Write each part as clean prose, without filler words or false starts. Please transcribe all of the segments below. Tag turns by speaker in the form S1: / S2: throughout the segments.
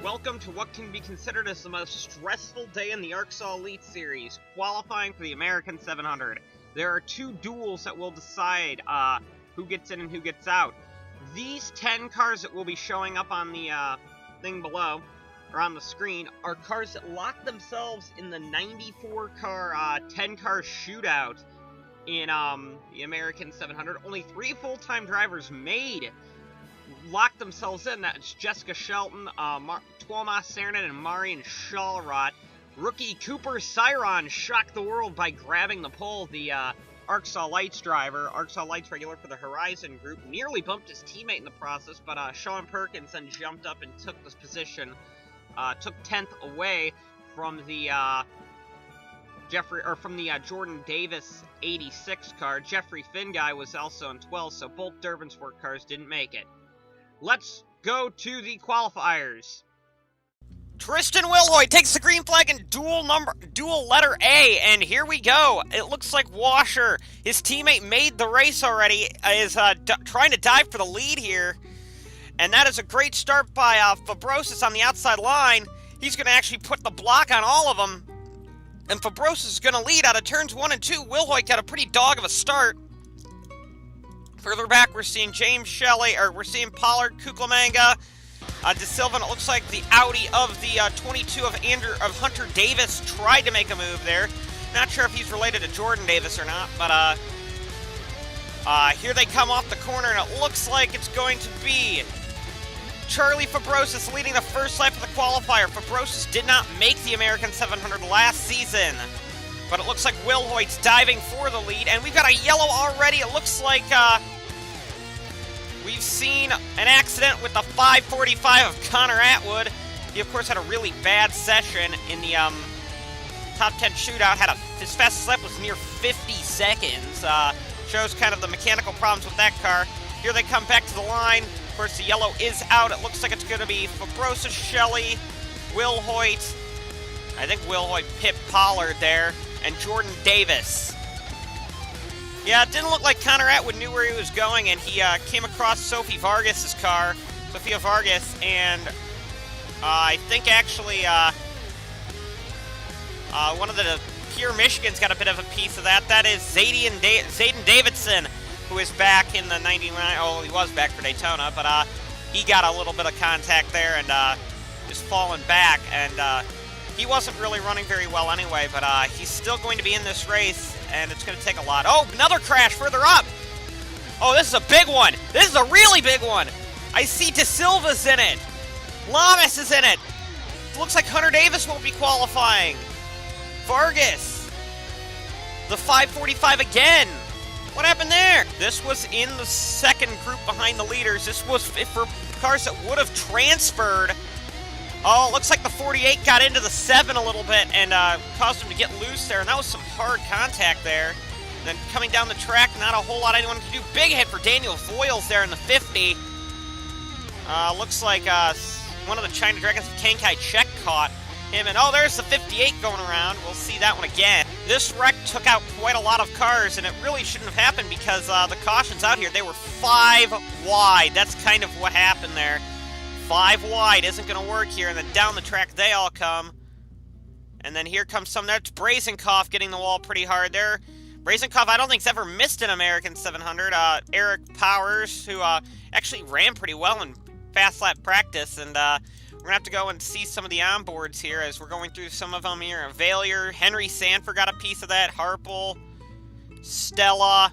S1: welcome to what can be considered as the most stressful day in the ARCSOA Elite Series, qualifying for the American 700. There are two duels that will decide who gets in and who gets out. These 10 cars that will be showing up on the thing below, or on the screen, are cars that lock themselves in the 94-car, 10-car shootout in the American 700. Only 3 full-time drivers locked themselves in. That's Jessica Shelton, Tuomas Sernet, and Marian Shalrot. Rookie Cooper Cyron shocked the world by grabbing the pole. The ARCSOA Lights driver, ARCSOA Lights regular for the Horizon group, nearly bumped his teammate in the process, but Sean Perkins then jumped up and took this position, took 10th away from the Jordan Davis 86 car. Jeffrey Finguy was also in 12th, so both Durbansport cars didn't make it. Let's go to the qualifiers. Tristan Wilhoit takes the green flag in dual letter A, and here we go. It looks like Washer, his teammate, made the race already, is trying to dive for the lead here. And that is a great start by Fabrosis on the outside line. He's going to actually put the block on all of them. And Fabrosis is going to lead out of turns 1 and 2. Wilhoit got a pretty dog of a start. Further back, we're seeing James Shelley, or we're seeing Pollard, Kuklamanga, De Silva. And it looks like the Audi of the 22 of Hunter Davis tried to make a move there. Not sure if he's related to Jordan Davis or not, but here they come off the corner, and it looks like it's going to be Charlie Fabrosis leading the first lap of the qualifier. Fabrosis did not make the American 700 last season, but it looks like Wilhoit's diving for the lead, and we've got a yellow already. It looks like we've seen an accident with the 545 of Connor Atwood. He, of course, had a really bad session in the top 10 shootout. His fastest lap was near 50 seconds. Shows kind of the mechanical problems with that car. Here they come back to the line. Of course, the yellow is out. It looks like it's going to be Fabrosis, Shelley, Wilhoit. I think Wilhoit pipped Pollard there. And Jordan Davis. Yeah, it didn't look like Connor Atwood knew where he was going, and he came across Sophia Vargas' car. Sophia Vargas, and I think actually one of the Pure Michigans got a bit of a piece of that. That is Zayden Davidson, who is back in the 99. Oh, he was back for Daytona, but he got a little bit of contact there and just falling back, and he wasn't really running very well anyway, but he's still going to be in this race, and it's going to take a lot. Oh, another crash further up! Oh, this is a big one! This is a really big one! I see De Silva's in it! Lamas is in it! Looks like Hunter Davis won't be qualifying! Vargas! The 545 again! What happened there? This was in the second group behind the leaders. This was for cars that would have transferred. Oh, it looks like the 48 got into the 7 a little bit and caused him to get loose there, and that was some hard contact there. And then coming down the track, not a whole lot anyone can do. Big hit for Daniel Voiles there in the 50. Looks like one of the China Dragons, Kankai Czech, caught him. And oh, there's the 58 going around. We'll see that one again. This wreck took out quite a lot of cars, and it really shouldn't have happened because the cautions out here, they were 5 wide. That's kind of what happened there. 5 wide isn't going to work here, and then down the track they all come. And then here comes that's Brazenkopf getting the wall pretty hard there. Brazenkopf, I don't think, has ever missed an American 700. Eric Powers, who actually ran pretty well in fast lap practice, and we're going to have to go and see some of the onboards here as we're going through some of them here. Valier, Henry Sanford got a piece of that, Harple, Stella,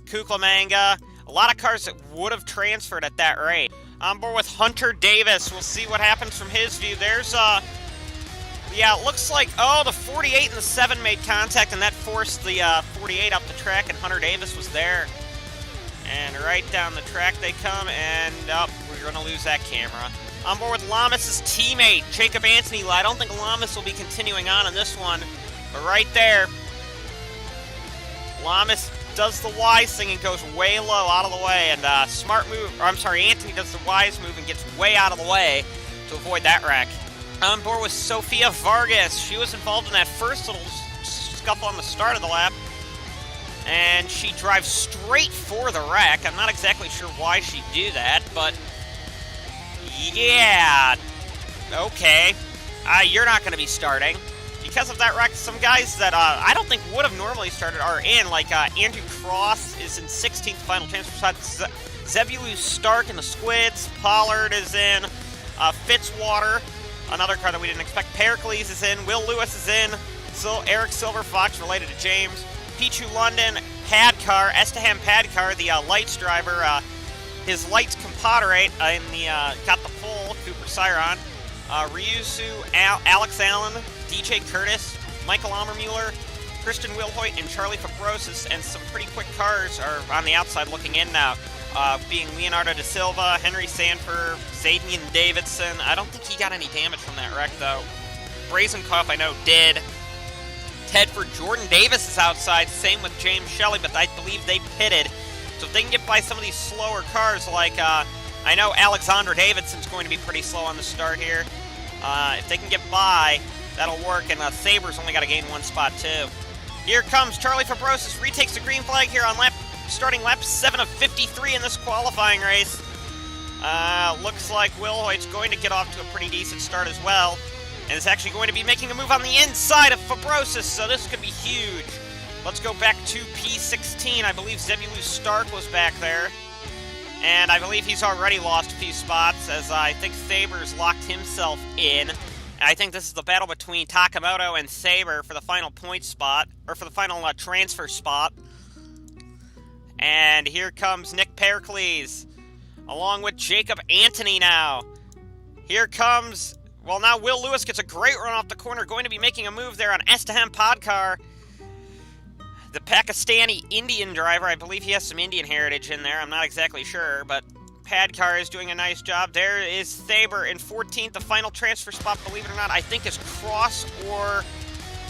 S1: Kuklamanga. A lot of cars that would have transferred at that rate. On board with Hunter Davis. We'll see what happens from his view. There's, yeah, it looks like, oh, the 48 and the 7 made contact, and that forced the 48 up the track, and Hunter Davis was there. And right down the track they come, and we're going to lose that camera. On board with Lamas' teammate, Jacob Anthony. I don't think Lamas will be continuing on in this one, but right there, Lamas does the wise thing and goes way low out of the way, and smart move, or I'm sorry, Anthony does the wise move and gets way out of the way to avoid that wreck. On board with Sophia Vargas. She was involved in that first little scuffle on the start of the lap, and she drives straight for the wreck. I'm not exactly sure why she'd do that, but yeah, okay, you're not going to be starting. Because of that wreck, some guys that I don't think would have normally started are in, like Andrew Cross is in 16th final transfer spot. Zebulon Stark in the Squids. Pollard is in. Fitzwater, another car that we didn't expect. Pericles is in. Will Lewis is in. Eric Silverfox, related to James. Pichu London, Padcar, Esteban Padcar, the lights driver. His lights compadre in the got the pole. Cooper Siron. Ryusu, Alex Allen, DJ Curtis, Michael Ammermuller, Christian Wilhoit, and Charlie Fabrosis, and some pretty quick cars are on the outside looking in now, being Leonardo da Silva, Henry Sanford, Zayden Davidson. I don't think he got any damage from that wreck, though. Brazenkopf, I know, did. Tedford, Jordan Davis is outside, same with James Shelley, but I believe they pitted. So if they can get by some of these slower cars, like, I know Alexander Davidson's going to be pretty slow on the start here. If they can get by, that'll work, and Sabre's only got to gain one spot, too. Here comes Charlie Fabrosis, retakes the green flag here on starting lap 7 of 53 in this qualifying race. Looks like Wilhoit's going to get off to a pretty decent start as well, and is actually going to be making a move on the inside of Fabrosis, so this is going to be huge. Let's go back to P16. I believe Zebulon Stark was back there. And I believe he's already lost a few spots, as I think Saber's locked himself in. And I think this is the battle between Takamoto and Saber for the final point spot, or for the final transfer spot. And here comes Nick Pericles, along with Jacob Anthony now. Here comes, well, now Will Lewis gets a great run off the corner, going to be making a move there on Esteban Padcar. The Pakistani Indian driver, I believe he has some Indian heritage in there. I'm not exactly sure, but Padcar is doing a nice job. There is Saber in 14th, the final transfer spot, believe it or not. I think is Cross, or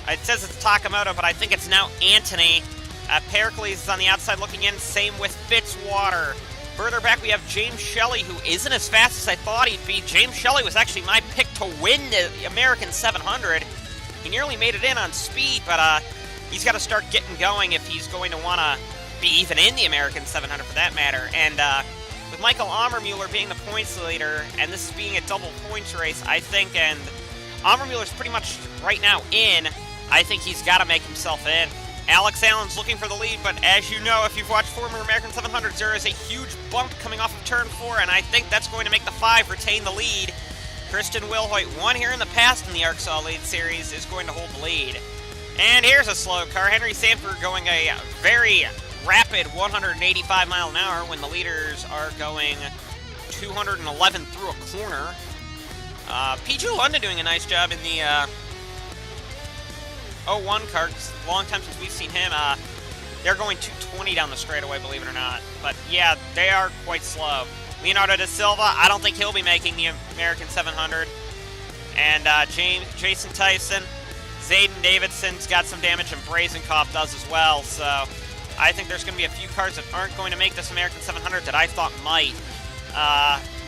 S1: it says it's Takamoto, but I think it's now Anthony. Pericles is on the outside looking in, same with Fitzwater. Further back, we have James Shelley, who isn't as fast as I thought he'd be. James Shelley was actually my pick to win the American 700. He nearly made it in on speed, but he's got to start getting going if he's going to want to be even in the American 700 for that matter. And with Michael Ammermuller being the points leader, and this being a double points race, I think, and Ammermuller's pretty much right now in, I think he's got to make himself in. Alex Allen's looking for the lead, but as you know, if you've watched former American 700s, there is a huge bump coming off of turn 4, and I think that's going to make the 5 retain the lead. Christian Wilhoit, won here in the past in the ARCSOA Lead Series, is going to hold the lead. And here's a slow car. Henry Sanford going a very rapid 185 mile an hour when the leaders are going 211 through a corner. P2 London doing a nice job in the 01 car. It's a long time since we've seen him. They're going 220 down the straightaway, believe it or not. But yeah, they are quite slow. Leonardo da Silva, I don't think he'll be making the American 700. And Jason Tyson, Zayden Davidson's got some damage, and Brazenkopf does as well. So I think there's going to be a few cars that aren't going to make this American 700 that I thought might.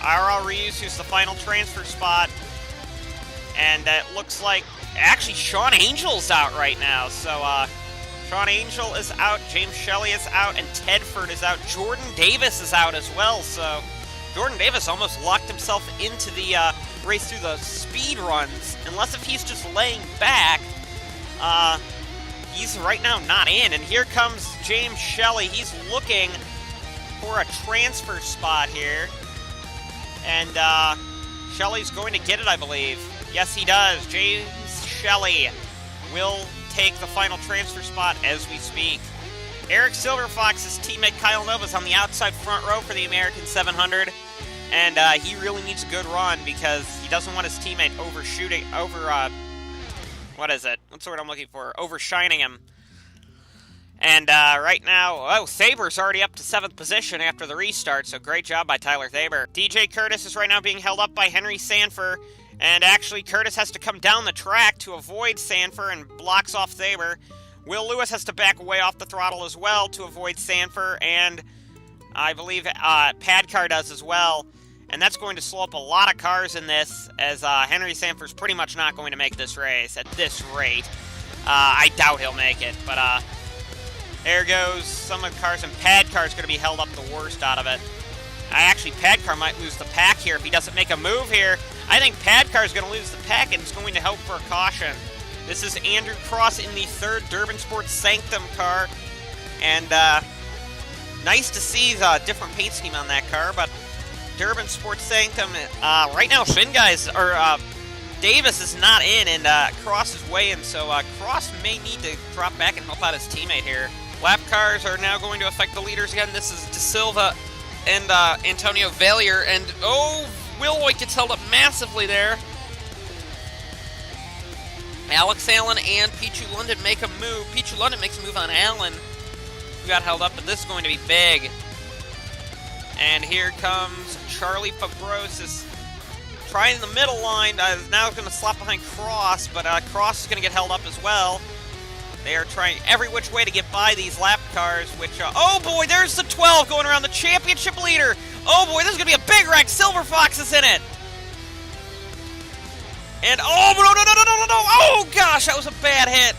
S1: RL Reeves, who's the final transfer spot. And it looks like, actually, Sean Angel's out right now. So Sean Angel is out, James Shelley is out, and Tedford is out. Jordan Davis is out as well. So Jordan Davis almost locked himself into the race through the speed runs, unless if he's just laying back. He's right now not in, and here comes James Shelley. He's looking for a transfer spot here, and Shelley's going to get it, I believe. Yes, he does. James Shelley will take the final transfer spot as we speak. Eric Silverfox's teammate Kyle Nova's on the outside front row for the American 700. And he really needs a good run because he doesn't want his teammate what is it? What's the word I'm looking for? Overshining him. And right now, Saber's already up to 7th position after the restart, so great job by Tyler Saber. DJ Curtis is right now being held up by Henry Sanford, and actually Curtis has to come down the track to avoid Sanford and blocks off Saber. Will Lewis has to back away off the throttle as well to avoid Sanford, and I believe Padcar does as well. And that's going to slow up a lot of cars in this, as Henry Sanford's pretty much not going to make this race at this rate. I doubt he'll make it, but there goes some of the cars, and Padcar's going to be held up the worst out of it. Actually, Padcar might lose the pack here if he doesn't make a move here. I think Padcar is going to lose the pack, and it's going to help for a caution. This is Andrew Cross in the third Durbin Sports Sanctum car. And nice to see the different paint scheme on that car, but Durbin Sports Sanctum, right now, Davis is not in, and Cross is way in, so Cross may need to drop back and help out his teammate here. Lap cars are now going to affect the leaders again. This is De Silva and Antonio Valier, and Will Hoyt gets held up massively there. Alex Allen and Pichu London make a move. Pichu London makes a move on Allen, who got held up, but this is going to be big. And here comes Charlie Fabrosis trying the middle line. Now going to slap behind Cross, but Cross is going to get held up as well. They are trying every which way to get by these lap cars, which, oh boy, there's the 12 going around the championship leader. Oh boy, this is going to be a big wreck. Silver Fox is in it. And, oh, no. Oh, gosh, that was a bad hit.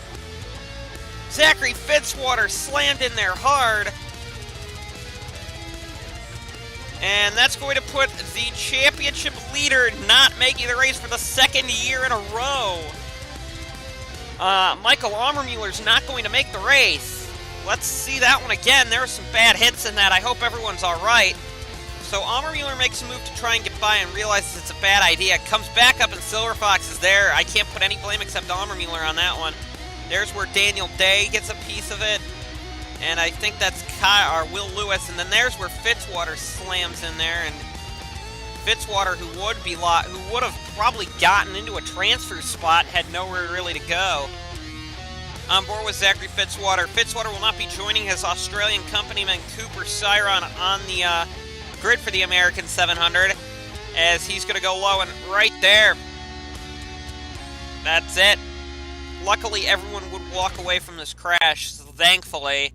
S1: Zachary Fitzwater slammed in there hard. And that's going to put the championship leader not making the race for the second year in a row. Michael Ammermuller's not going to make the race. Let's see that one again. There were some bad hits in that. I hope everyone's all right. So Ammermuller makes a move to try and get by and realizes it's a bad idea. Comes back up and Silver Fox is there. I can't put any blame except Ammermuller on that one. There's where Daniel Day gets a piece of it. And I think that's Will Lewis. And then there's where Fitzwater slams in there. And Fitzwater, who would have probably gotten into a transfer spot, had nowhere really to go. On board with Zachary Fitzwater. Fitzwater will not be joining his Australian companyman Cooper Cyron on the grid for the American 700, as he's going to go low, and right there, that's it. Luckily, everyone would walk away from this crash, thankfully,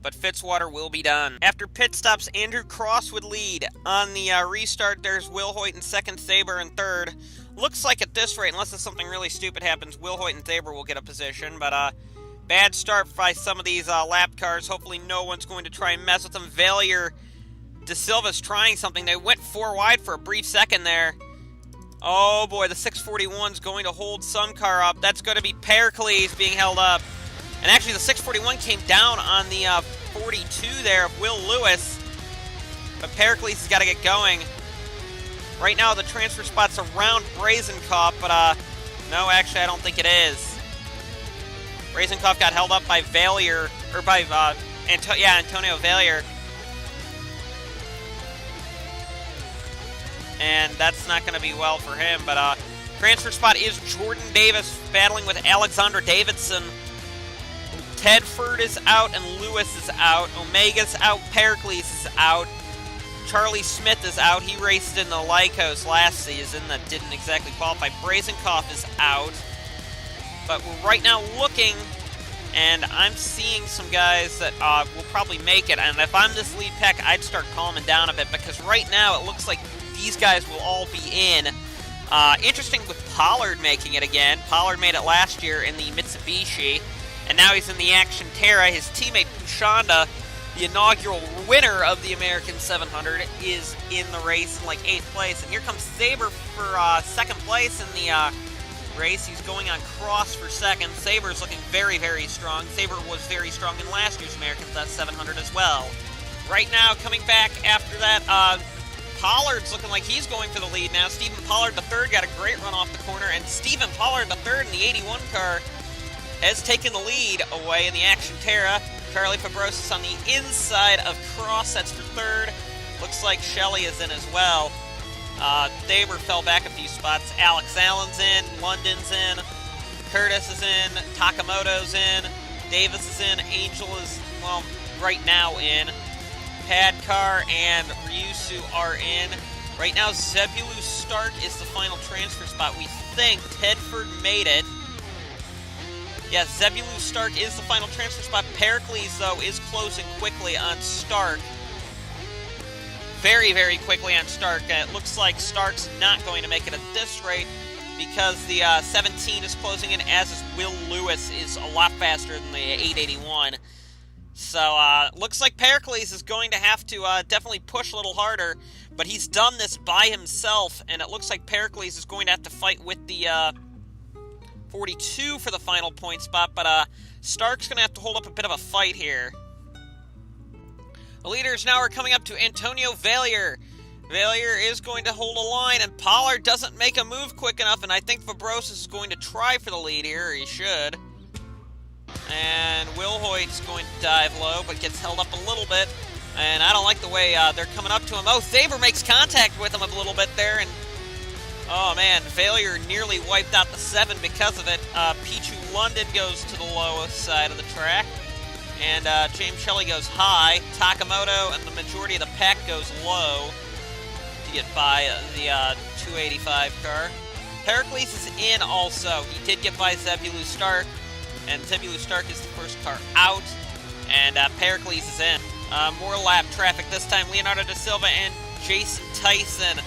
S1: but Fitzwater will be done. After pit stops, Andrew Cross would lead. On the restart, there's Will Hoyt in second, Thaber in third. Looks like at this rate, unless something really stupid happens, Will Hoyt and Thaber will get a position, but bad start by some of these lap cars. Hopefully no one's going to try and mess with them. Valier, De Silva's trying something. They went 4 wide for a brief second there. Oh boy, the 641's going to hold some car up. That's going to be Pericles being held up. And actually the 641 came down on the 42 there of Will Lewis. But Pericles has got to get going. Right now the transfer spot's around Brazenkopf, but no, actually I don't think it is. Brazenkopf got held up by Valier, or by Antonio Valier. And that's not going to be well for him. But transfer spot is Jordan Davis battling with Alexander Davidson. Tedford is out and Lewis is out. Omega's out. Pericles is out. Charlie Smith is out. He raced in the Lycos last season. That didn't exactly qualify. Brazenkopf is out. But we're right now looking, and I'm seeing some guys that will probably make it. And if I'm this lead pack, I'd start calming down a bit, because right now it looks like these guys will all be in. Interesting with Pollard making it again. Pollard made it last year in the Mitsubishi, and now he's in the Action Terra. His teammate Pushanda, the inaugural winner of the American 700, is in the race in like 8th place. And here comes Saber for 2nd place in the race. He's going on Cross for 2nd. Saber's looking very, very strong. Saber was very strong in last year's American 700 as well. Right now, coming back after that, Pollard's looking like he's going for the lead now. Stephen Pollard III got a great run off the corner, and Stephen Pollard III in the 81 car has taken the lead away in the Action Terra. Charlie Fabrosis on the inside of Cross, that's for 3rd. Looks like Shelley is in as well. Thaber fell back a few spots. Alex Allen's in, London's in, Curtis is in, Takamoto's in, Davis is in, Angel is, well, right now in. Padcar and Ryusu are in. Right now, Zebulu Stark is the final transfer spot. We think Tedford made it. Yes, Zebulu Stark is the final transfer spot. Pericles, though, is closing quickly on Stark. Very, very quickly on Stark. It looks like Stark's not going to make it at this rate, because the 17 is closing in, as is Will Lewis, is a lot faster than the 881. So, looks like Pericles is going to have to definitely push a little harder, but he's done this by himself, and it looks like Pericles is going to have to fight with the 42 for the final point spot, but Stark's going to have to hold up a bit of a fight here. The leaders now are coming up to Antonio Valier. Valier is going to hold a line, and Pollard doesn't make a move quick enough, and I think Fabrosis is going to try for the lead here, or he should. And Wilhoit's going to dive low, but gets held up a little bit. And I don't like the way they're coming up to him. Oh, Saber makes contact with him a little bit there. And oh, man, Failure nearly wiped out the 7 because of it. Pichu London goes to the lowest side of the track. And James Shelley goes high. Takamoto and the majority of the pack goes low to get by the 285 car. Pericles is in also. He did get by Zebulu Stark. And Zebulu Stark is the first car out, and Pericles is in. More lap traffic this time. Leonardo da Silva and Jason Tyson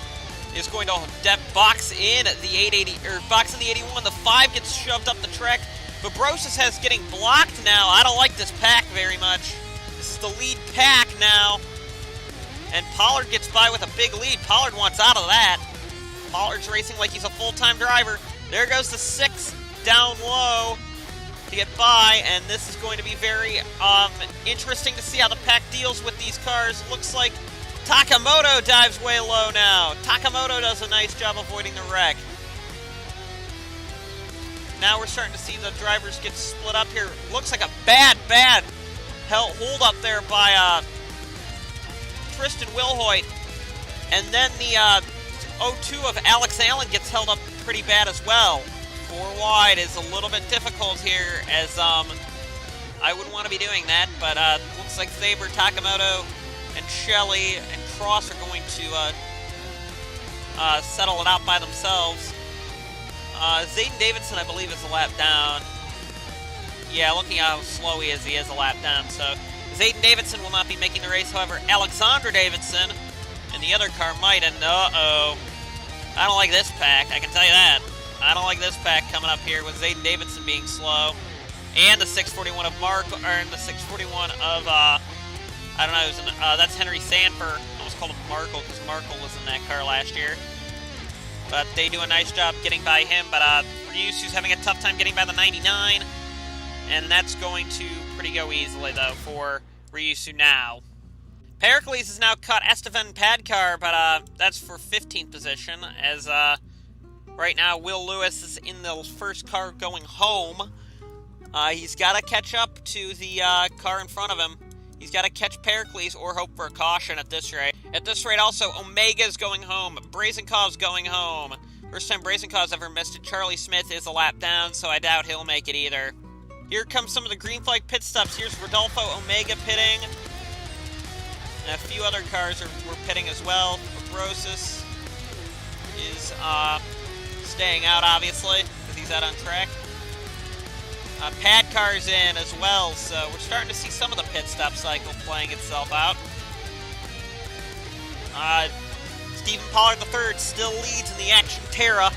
S1: is going to box in the 880 or box in the 81. The 5 gets shoved up the track. Fabrosis has getting blocked now. I don't like this pack very much. This is the lead pack now, and Pollard gets by with a big lead. Pollard wants out of that. Pollard's racing like he's a full-time driver. There goes the 6 down low to get by, and this is going to be very interesting to see how the pack deals with these cars. Looks like Takamoto dives way low now. Takamoto does a nice job avoiding the wreck. Now we're starting to see the drivers get split up here. Looks like a bad hold up there by Tristan Wilhoit. And then the 02 of Alex Allen gets held up pretty bad as well. 4 wide is a little bit difficult here, as I wouldn't want to be doing that, but looks like Saber, Takamoto, and Shelley and Cross are going to settle it out by themselves. Zayden Davidson, I believe, is a lap down. Yeah, looking how slow he is a lap down, so Zayden Davidson will not be making the race. However, Alexander Davidson and the other car might, and I don't like this pack, I can tell you that. I don't like this pack coming up here with Zayden Davidson being slow, and the 641 of the 641 of I don't know. That's Henry Sanford. I almost called him Markle because Markle was in that car last year. But they do a nice job getting by him. But Ryusu's having a tough time getting by the 99, and that's going to pretty go easily though for Ryusu now. Pericles has now cut Estevan Padcar, but that's for 15th position as right now, Will Lewis is in the first car going home. He's got to catch up to the car in front of him. He's got to catch Pericles or hope for a caution at this rate. At this rate, also, Omega's going home. Brazenkov's going home. First time Brazenkov's ever missed it. Charlie Smith is a lap down, so I doubt he'll make it either. Here comes some of the green flag pit stops. Here's Rodolfo Omega pitting. And a few other cars were pitting as well. Fabrosis is staying out, obviously, because he's out on track. Padcar's in as well, so we're starting to see some of the pit stop cycle playing itself out. Stephen Pollard III still leads in the Action Terra.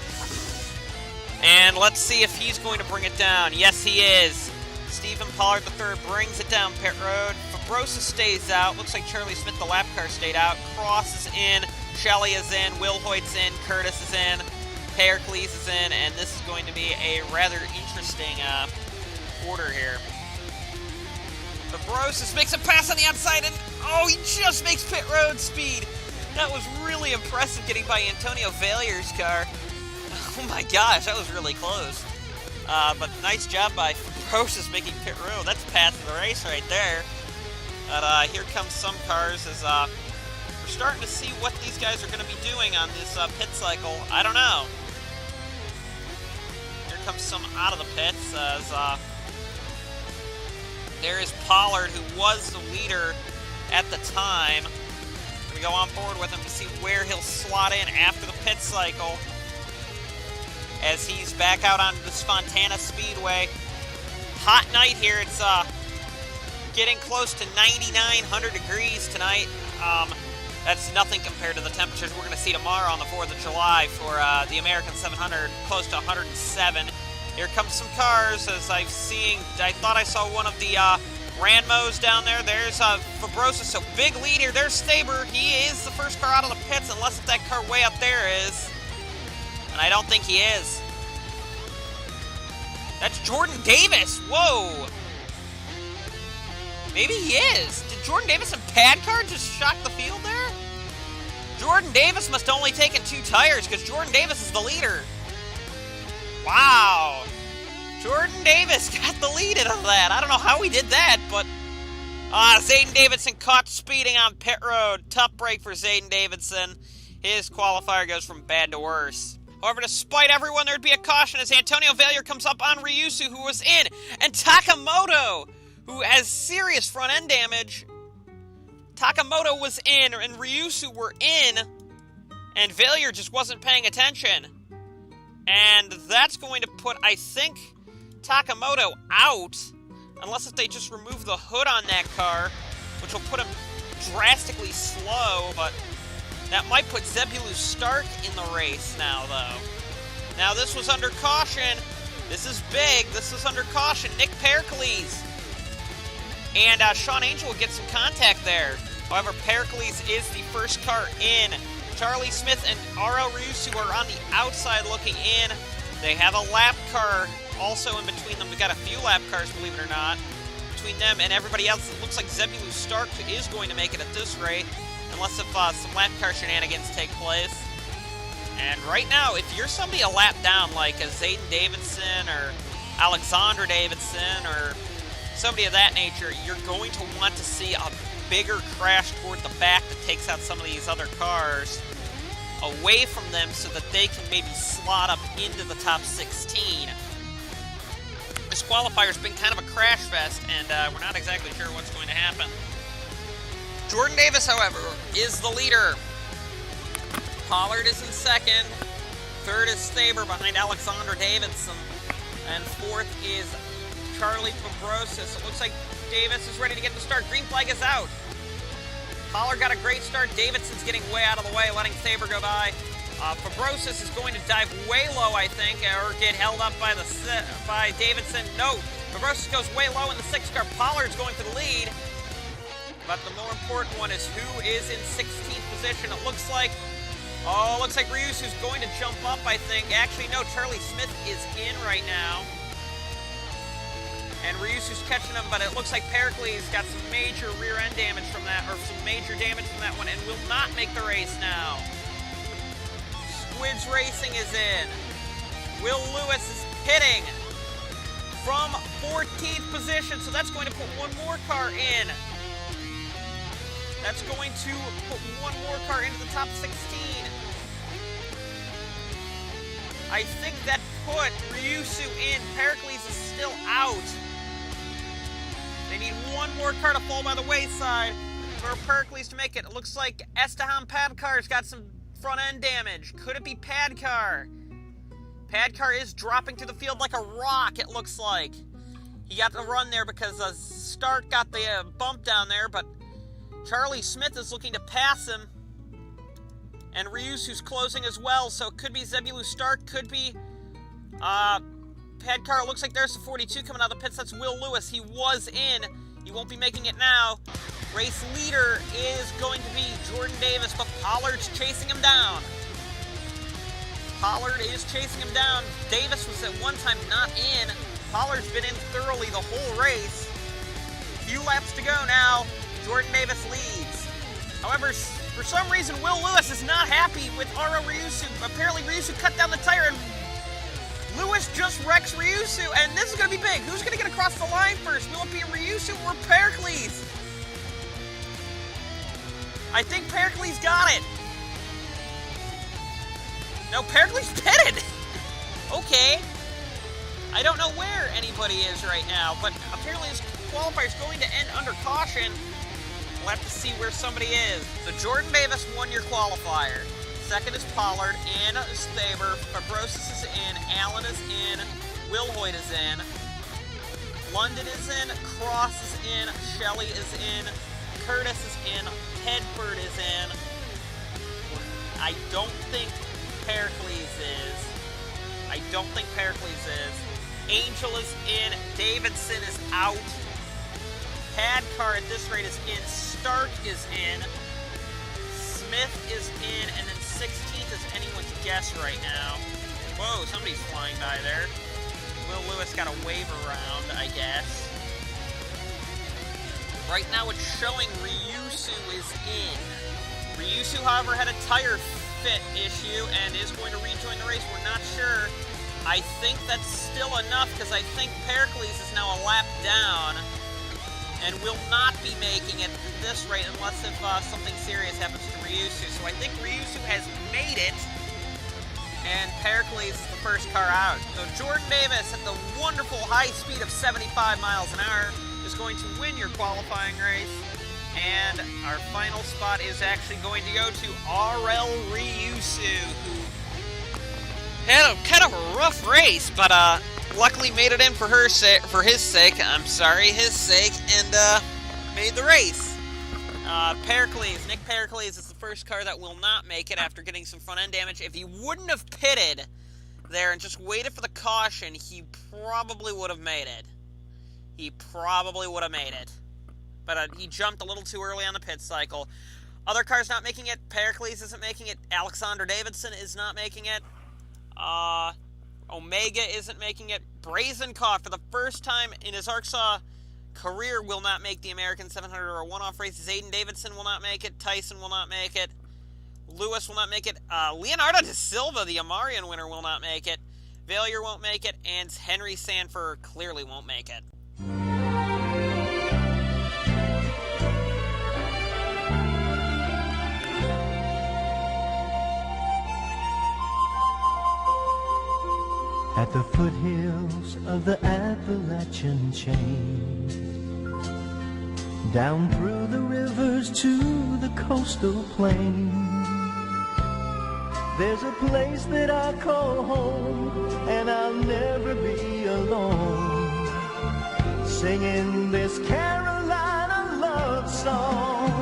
S1: And let's see if he's going to bring it down. Yes, he is. Stephen Pollard III brings it down pit road. Fabrosis stays out. Looks like Charlie Smith, the lap car, stayed out. Cross is in. Shelley is in. Wilhoit's in. Curtis is in. Pericles is in. And this is going to be a rather interesting order here. Fabrosis makes a pass on the outside, and oh, he just makes pit road speed. That was really impressive, getting by Antonio Valier's car. Oh my gosh, that was really close. But nice job by Fabrosis making pit road. That's passing the race right there. But here comes some cars as we're starting to see what these guys are going to be doing on this pit cycle. I don't know. Here comes some out of the pits as there is Pollard, who was the leader at the time. We go on board with him to see where he'll slot in after the pit cycle, as he's back out on the Fontana Speedway. Hot night here. It's getting close to 99-100 degrees tonight. That's nothing compared to the temperatures we're going to see tomorrow on the 4th of July for the American 700, close to 107. Here comes some cars, as I thought I saw one of the Ranmo's down there. There's Fabrosis, so big lead here. There's Staber. He is the first car out of the pits, unless that car way up there is. And I don't think he is. That's Jordan Davis. Whoa. Maybe he is. Did Jordan Davis and Padcar just shock the field there? Jordan Davis must have only taken 2 tires because Jordan Davis is the leader. Wow. Jordan Davis got the lead out of that. I don't know how he did that, but Zayden Davidson caught speeding on pit road. Tough break for Zayden Davidson. His qualifier goes from bad to worse. However, despite everyone, there'd be a caution as Antonio Vallier comes up on Ryusu, who was in, and Takamoto, who has serious front-end damage. Takamoto was in, and Ryusu were in, and Vallier just wasn't paying attention. And that's going to put, I think, Takamoto out, unless if they just remove the hood on that car, which will put him drastically slow, but that might put Zebulon Stark in the race now, though. Now, this was under caution. This is big. This is under caution. Nick Pericles and Sean Angel will get some contact there. However, Pericles is the first car in. Charlie Smith and RL Ryusu are on the outside looking in. They have a lap car also in between them. We've got a few lap cars, believe it or not, between them and everybody else. It looks like Zebulon Stark is going to make it at this rate, unless if some lap car shenanigans take place. And right now, if you're somebody a lap down, like a Zayden Davidson or Alexander Davidson or somebody of that nature, you're going to want to see a bigger crash toward the back that takes out some of these other cars away from them so that they can maybe slot up into the top 16. This qualifier's been kind of a crash fest, and we're not exactly sure what's going to happen. Jordan Davis, however, is the leader. Pollard is in second. Third is Staber behind Alexander Davidson. And fourth is Charlie Fabrosis. It looks like Davis is ready to get the start. Green flag is out. Pollard got a great start. Davidson's getting way out of the way, letting Staber go by. Fabrosis is going to dive way low, I think, or get held up by Davidson. No, Fabrosis goes way low in the 6th car. Pollard's going for the lead. But the more important one is who is in 16th position. It looks like Ryusu's going to jump up, I think. Actually, no, Charlie Smith is in right now. And Ryusu's catching him, but it looks like Pericles got some major rear-end damage from that, or some major damage from that one, and will not make the race now. Squids Racing is in. Will Lewis is pitting from 14th position, so that's going to put one more car in. That's going to put one more car into the top 16. I think that put Ryusu in. Pericles is still out. They need one more car to fall by the wayside for Pericles to make it. It looks like Esteban Padcar's got some front-end damage. Could it be Padcar? Padcar is dropping to the field like a rock, it looks like. He got the run there because Stark got the bump down there, but Charlie Smith is looking to pass him. And Ryusu's closing as well, so it could be Zebulon Stark, could be Padcar. It looks like there's the 42 coming out of the pits. That's Will Lewis. He was in. He won't be making it now. Race leader is going to be Jordan Davis, but Pollard's chasing him down. Pollard is chasing him down. Davis was at one time not in. Pollard's been in thoroughly the whole race. Few laps to go now. Jordan Davis leads. However, for some reason, Will Lewis is not happy with RL Ryusu. Apparently, Ryusu cut down the tire, and Lewis just wrecks Ryusu, and this is going to be big. Who's going to get across the line first? Will it be Ryusu or Pericles? I think Pericles got it. No, Pericles pitted. Okay. I don't know where anybody is right now, but apparently this qualifier is going to end under caution. We'll have to see where somebody is. So Jordan Davis won your qualifier. Second is Pollard, and Staber. Fabrosis is in, Allen is in, Will Hoyt is in, London is in, Cross is in, Shelley is in, Curtis is in, Tedford is in. I don't think Pericles is. Angel is in, Davidson is out. Tad car at this rate is in. Stark is in. Smith is in. And then 16th is anyone's guess right now. Whoa, somebody's flying by there. Will Lewis got a wave around, I guess. Right now it's showing Ryusu is in. Ryusu, however, had a tire fit issue and is going to rejoin the race. We're not sure. I think that's still enough because I think Pericles is now a lap down and will not be making it at this rate unless if something serious happens to Ryusu. So I think Ryusu has made it and Pericles is the first car out. So Jordan Davis at the wonderful high speed of 75 miles an hour is going to win your qualifying race. And our final spot is actually going to go to RL Ryusu, who had kind of a rough race, but luckily made it in for his sake, and made the race. Nick Pericles is the first car that will not make it after getting some front end damage. If he wouldn't have pitted there and just waited for the caution, he probably would have made it. But he jumped a little too early on the pit cycle. Other cars not making it. Pericles isn't making it. Alexander Davidson is not making it. Omega isn't making it. Brazenkopf, for the first time in his ARCSOA career, will not make the American 700 or a one-off race. Zayden Davidson will not make it. Tyson will not make it. Lewis will not make it. Leonardo da Silva, the Amarian winner, will not make it. Valier won't make it. And Henry Sanford clearly won't make it.
S2: At the foothills of the Appalachian chain, down through the rivers to the coastal plain, there's a place that I call home, and I'll never be alone, singing this Carolina love song.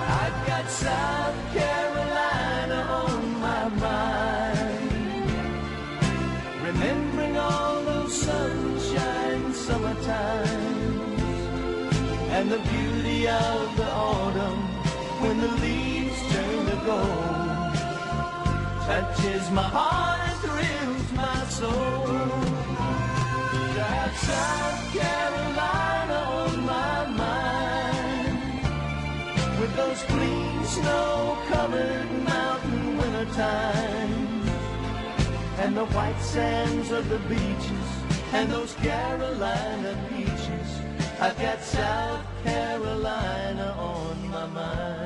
S2: I've got South Carolina on my mind, remembering all those sunshine summer times, and the beauty of the autumn when the leaves turn to gold, touches my heart and thrills my soul. Got South Carolina on my mind, with those clean snow-covered mountain winter times, and the white sands of the beaches, and those Carolina peaches. I've got South Carolina on my mind.